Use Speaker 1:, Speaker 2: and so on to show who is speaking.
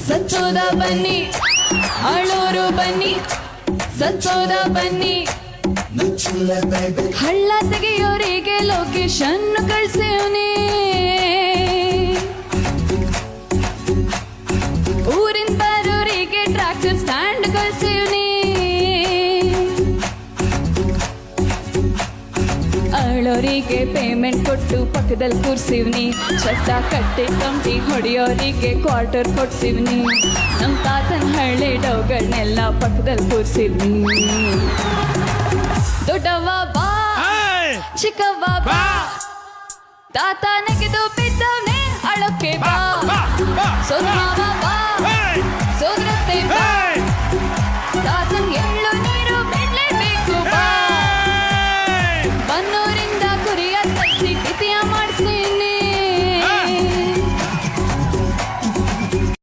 Speaker 1: ಸಂತೋದ ಬನ್ನಿ ಅಳೋರು ಬನ್ನಿ ಸಂತೋದ ಬನ್ನಿ ಹಳ್ಳ ತೆಗೆಯೋರಿಗೆ ಲೊಕೇಶನ್ ಕಳ್ಸೇವ್ನಿ ಊರಿನ ಬರೋರಿಗೆ ಟ್ರ್ಯಾಕ್ಟರ್ ಸ್ಟ್ಯಾಂಡ್ ಕಳ್ಸೇವ್ನಿ ಅಳೋರಿಗೆ ಪೇಮೆಂಟ್ ಕೊಟ್ಟು ಪಕ್ಕದಲ್ಲಿ ಕೂರ್ಸಿವ್ನಿ ಚಟ್ಟ ಕಟ್ಟಿ ಕಂಟಿ ಹೊಡೆಯೋರಿಗೆ ಕ್ವಾರ್ಟರ್ ಕೊಡ್ಸಿವ್ನಿ ನಮ್ಮ ತಾತನ ಹಳ್ಳಿ ಡೌಗಳನ್ನೆಲ್ಲ ಪಕ್ಕದಲ್ಲಿ ಕೂರ್ಸಿವ್ನಿ ದೊಡ್ಡವ್ವ ಬಾ ಚಿಕ್ಕವ್ವ ಬಾ ತಾತ ನೆಗೆದು ಬಿದ್ದವ್ನೆ ಅಳೋಕೆ ಬಾ ಸೋದಮಾವ